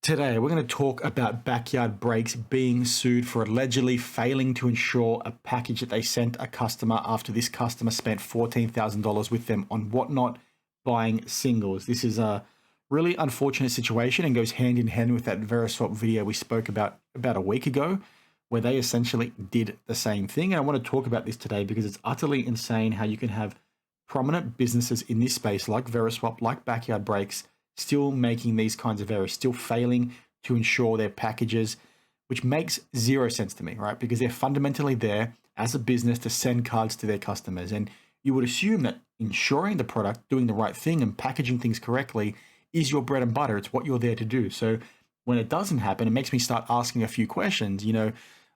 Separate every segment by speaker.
Speaker 1: Today, we're going to talk about Backyard Breaks being sued for allegedly failing to insure a package that they sent a customer after this customer spent $14,000 with them on Whatnot buying singles. This is a really unfortunate situation and goes hand in hand with that Veriswap video we spoke about a week ago, where they essentially did the same thing. And I want to talk about this today because it's utterly insane how you can have prominent businesses in this space like Veriswap, like Backyard Breaks, still making these kinds of errors, still failing to insure their packages, which makes zero sense to me, right? Because they're fundamentally there as a business to send cards to their customers. And you would assume that insuring the product, doing the right thing and packaging things correctly is your bread and butter. It's what you're there to do. So when it doesn't happen, it makes me start asking a few questions.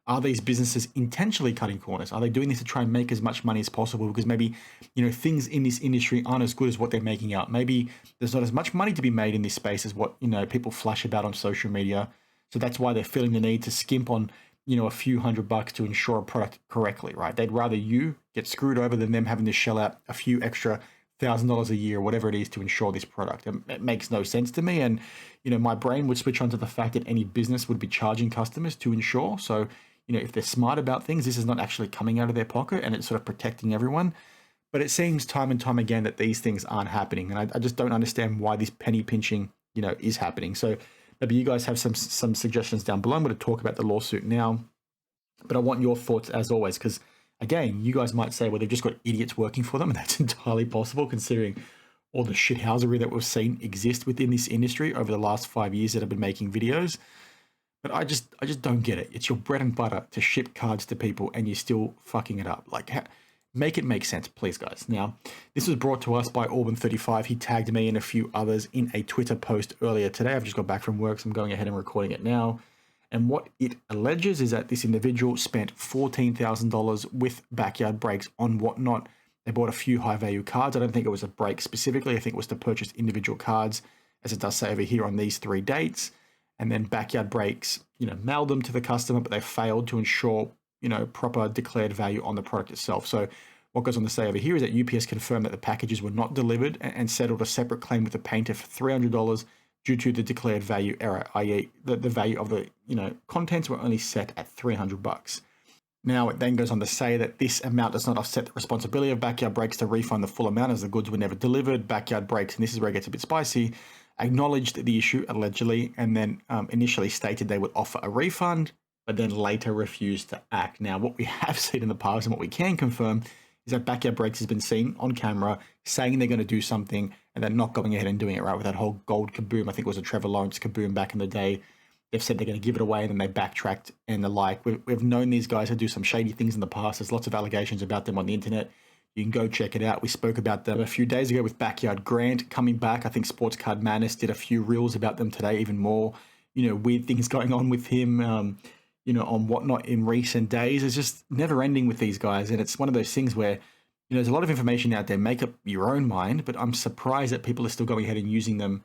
Speaker 1: Are these businesses intentionally cutting corners? Are they doing this to try and make as much money as possible? Because maybe, things in this industry aren't as good as what they're making out. Maybe there's not as much money to be made in this space as what, people flash about on social media. So that's why they're feeling the need to skimp on, a few $100 to insure a product correctly, right? They'd rather you get screwed over than them having to shell out a few extra $1,000 a year, whatever it is, to insure this product. It makes no sense to me. And, my brain would switch onto the fact that any business would be charging customers to insure. So, if they're smart about things, this is not actually coming out of their pocket and it's sort of protecting everyone. But it seems time and time again that these things aren't happening. And I just don't understand why this penny pinching, is happening. So maybe you guys have some suggestions down below. I'm going to talk about the lawsuit now, but I want your thoughts as always, because again, you guys might say, well, they've just got idiots working for them. And that's entirely possible considering all the shithousery that we've seen exist within this industry over the last 5 years that I've been making videos. But I just don't get it. It's your bread and butter to ship cards to people and you're still fucking it up. Make it make sense, please, guys. Now, this was brought to us by Auburn35. He tagged me and a few others in a Twitter post earlier today. I've just got back from work, so I'm going ahead and recording it now. And what it alleges is that this individual spent $14,000 with Backyard Breaks on Whatnot. They bought a few high-value cards. I don't think it was a break specifically. I think it was to purchase individual cards, as it does say over here on these 3 dates. And then Backyard Breaks, mailed them to the customer, but they failed to ensure, proper declared value on the product itself. So what goes on to say over here is that UPS confirmed that the packages were not delivered and settled a separate claim with the painter for $300 due to the declared value error, i.e. the value of the, contents were only set at $300. Now, it then goes on to say that this amount does not offset the responsibility of Backyard Breaks to refund the full amount as the goods were never delivered. Backyard Breaks, and this is where it gets a bit spicy, acknowledged the issue allegedly and then initially stated they would offer a refund, but then later refused to act. Now, what we have seen in the past and what we can confirm is that Backyard Breaks has been seen on camera saying they're going to do something and then not going ahead and doing it, right? With that whole gold kaboom, I think it was a Trevor Lawrence kaboom back in the day. They've said they're going to give it away and then they backtracked and the like. We've known these guys to do some shady things in the past. There's lots of allegations about them on the internet. You can go check it out. We spoke about them a few days ago with Backyard Grant coming back. I think Sports Card Madness did a few reels about them today, even more, weird things going on with him, on Whatnot in recent days. It's just never ending with these guys. And it's one of those things where, there's a lot of information out there. Make up your own mind, but I'm surprised that people are still going ahead and using them,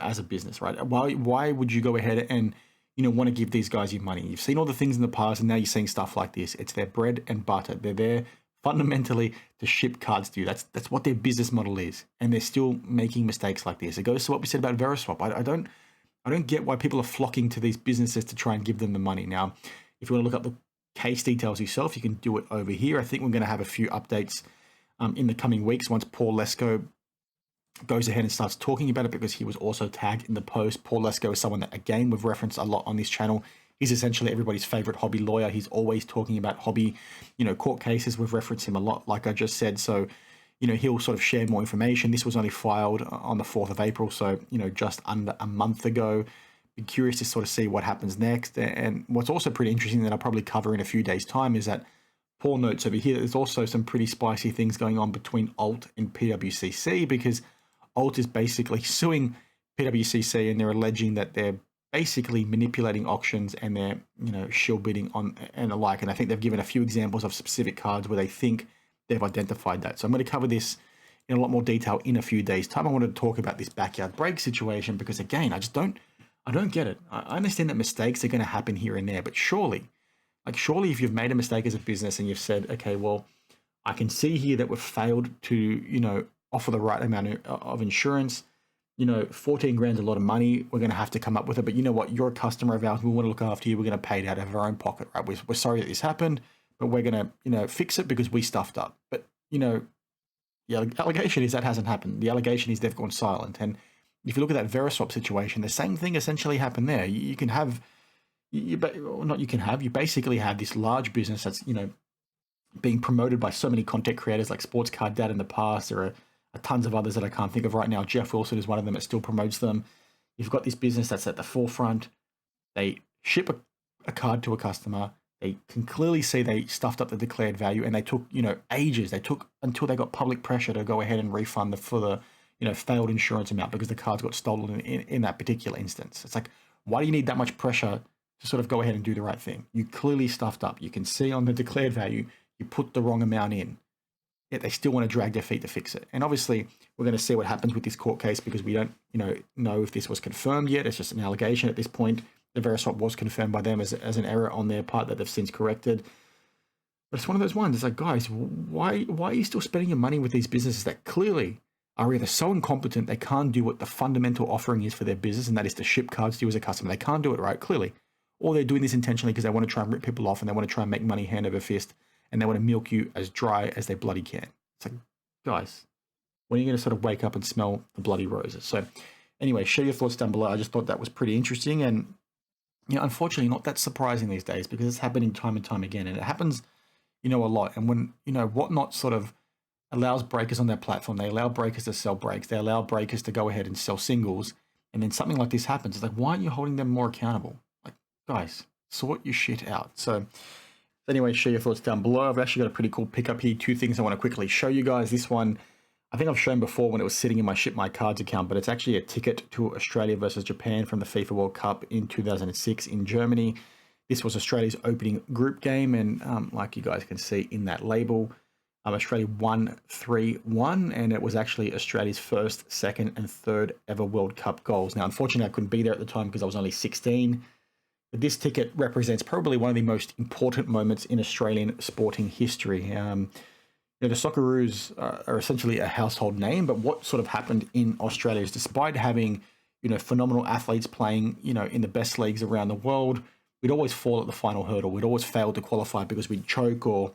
Speaker 1: as a business, right? Why would you go ahead and, want to give these guys your money? You've seen all the things in the past and now you're seeing stuff like this. It's their bread and butter. They're there fundamentally to ship cards to you. That's what their business model is, and they're still making mistakes like this. It goes to what we said about Veriswap. I don't get why people are flocking to these businesses to try and give them the money. Now, if you want to look up the case details yourself, you can do it over here. I think we're going to have a few updates in the coming weeks once Paul Lesko goes ahead and starts talking about it, because he was also tagged in the post. Paul Lesko is someone that, again, we've referenced a lot on this channel. He's essentially everybody's favorite hobby lawyer. He's always talking about hobby, court cases. We've referenced him a lot, like I just said. So, he'll sort of share more information. This was only filed on the 4th of April. So, just under a month ago. Be curious to sort of see what happens next. And what's also pretty interesting that I'll probably cover in a few days' time is that Paul notes over here that there's also some pretty spicy things going on between Alt and PWCC, because Alt is basically suing PWCC and they're alleging that they're basically manipulating auctions and they're, shill bidding on and the like. And I think they've given a few examples of specific cards where they think they've identified that. So I'm going to cover this in a lot more detail in a few days' time. I wanted to talk about this Backyard Break situation because, again, I don't get it. I understand that mistakes are going to happen here and there, but surely if you've made a mistake as a business and you've said, okay, well, I can see here that we've failed to, offer the right amount of insurance. 14 grand's a lot of money. We're going to have to come up with it. But you know what? You're a customer of ours. We want to look after you. We're going to pay it out of our own pocket, right? We're sorry that this happened, but we're going to, fix it because we stuffed up. But, the allegation is that hasn't happened. The allegation is they've gone silent. And if you look at that Veriswap situation, the same thing essentially happened there. You can have, you basically have this large business that's, being promoted by so many content creators like Sports Card Dad in the past. There are tons of others that I can't think of right now. Jeff Wilson is one of them that still promotes them. You've got this business that's at the forefront. They ship a card to a customer. They can clearly see they stuffed up the declared value, and they took, ages. They took until they got public pressure to go ahead and refund for the, failed insurance amount because the cards got stolen in that particular instance. It's like, why do you need that much pressure to sort of go ahead and do the right thing? You clearly stuffed up. You can see on the declared value, you put the wrong amount in. Yet they still want to drag their feet to fix it. And obviously, we're going to see what happens with this court case because we don't, know if this was confirmed yet. It's just an allegation at this point. The Veriswap was confirmed by them as an error on their part that they've since corrected. But it's one of those ones. It's like, guys, why are you still spending your money with these businesses that clearly are either so incompetent they can't do what the fundamental offering is for their business, and that is to ship cards to you as a customer. They can't do it right, clearly. Or they're doing this intentionally because they want to try and rip people off and they want to try and make money hand over fist, and they want to milk you as dry as they bloody can. It's like, guys, when are you going to sort of wake up and smell the bloody roses? So anyway, share your thoughts down below. I just thought that was pretty interesting, and unfortunately not that surprising these days because it's happening time and time again, and it happens, a lot. And when, Whatnot sort of allows breakers on their platform, they allow breakers to sell breaks, they allow breakers to go ahead and sell singles, and then something like this happens. It's like, why aren't you holding them more accountable? Like, guys, sort your shit out. So anyway, share your thoughts down below. I've actually got a pretty cool pickup here. Two things I want to quickly show you guys. This one, I think I've shown before when it was sitting in my Ship My Cards account, but it's actually a ticket to Australia versus Japan from the FIFA World Cup in 2006 in Germany. This was Australia's opening group game, and like you guys can see in that label, Australia won 3-1, and it was actually Australia's first, second, and third ever World Cup goals. Now, unfortunately, I couldn't be there at the time because I was only 16, but this ticket represents probably one of the most important moments in Australian sporting history. The Socceroos are essentially a household name, but what sort of happened in Australia is despite having, phenomenal athletes playing, in the best leagues around the world, we'd always fall at the final hurdle. We'd always fail to qualify because we'd choke or,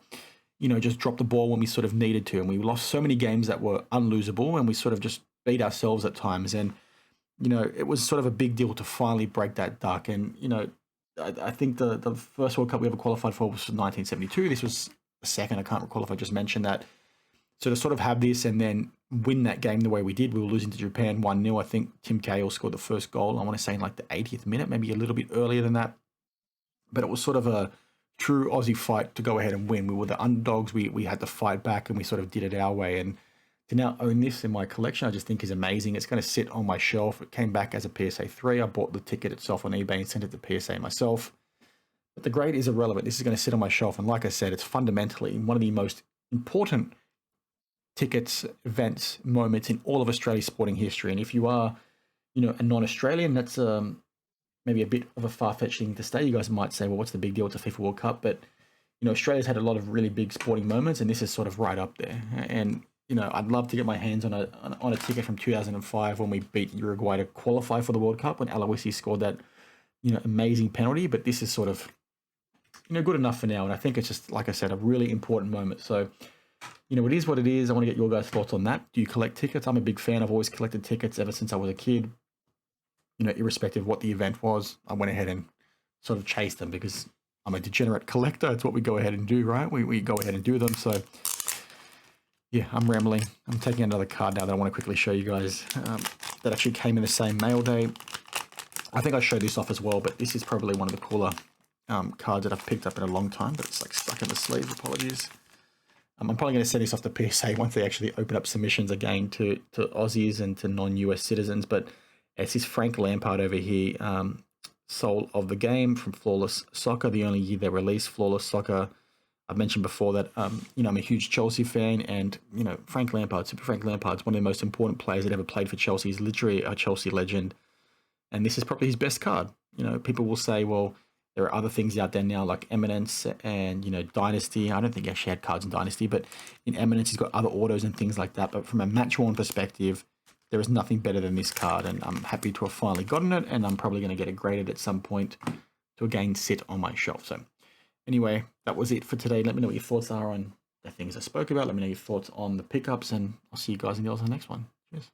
Speaker 1: just drop the ball when we sort of needed to. And we lost so many games that were unlosable, and we sort of just beat ourselves at times. And, it was sort of a big deal to finally break that duck. And, I think the first World Cup we ever qualified for was 1972. This was the second. I can't recall if I just mentioned that. So to sort of have this and then win that game the way we did, we were losing to Japan 1-0. I think Tim Cahill scored the first goal, I want to say in like the 80th minute, maybe a little bit earlier than that. But it was sort of a true Aussie fight to go ahead and win. We were the underdogs. We had to fight back, and we sort of did it our way. And to now own this in my collection, I just think is amazing. It's going to sit on my shelf. It came back as a PSA 3. I bought the ticket itself on eBay and sent it to PSA myself. But the grade is irrelevant. This is going to sit on my shelf. And like I said, it's fundamentally one of the most important tickets, events, moments in all of Australia's sporting history. And if you are, a non-Australian, that's maybe a bit of a far-fetched thing to say. You guys might say, well, what's the big deal? It's a FIFA World Cup. But, Australia's had a lot of really big sporting moments, and this is sort of right up there. And, I'd love to get my hands on a ticket from 2005 when we beat Uruguay to qualify for the World Cup when Aloisi scored that, amazing penalty. But this is sort of, good enough for now. And I think it's just, like I said, a really important moment. So, it is what it is. I want to get your guys' thoughts on that. Do you collect tickets? I'm a big fan. I've always collected tickets ever since I was a kid. Irrespective of what the event was, I went ahead and sort of chased them because I'm a degenerate collector. It's what we go ahead and do, right? We go ahead and do them. So, yeah, I'm rambling. I'm taking another card now that I want to quickly show you guys that actually came in the same mail day. I think I showed this off as well, but this is probably one of the cooler cards that I've picked up in a long time, but it's like stuck in the sleeve. Apologies. I'm probably going to send this off to PSA once they actually open up submissions again to Aussies and to non-US citizens. But it's this Frank Lampard over here, soul of the game from Flawless Soccer, the only year they released Flawless Soccer. I've mentioned before that, I'm a huge Chelsea fan, and, Frank Lampard, Super Frank Lampard's one of the most important players that ever played for Chelsea. He's literally a Chelsea legend, and this is probably his best card. People will say, well, there are other things out there now like Eminence and, Dynasty. I don't think he actually had cards in Dynasty, but in Eminence, he's got other autos and things like that. But from a match-worn perspective, there is nothing better than this card, and I'm happy to have finally gotten it, and I'm probably going to get it graded at some point to again sit on my shelf. So anyway, that was it for today. Let me know what your thoughts are on the things I spoke about. Let me know your thoughts on the pickups, and I'll see you guys in the next one. Cheers.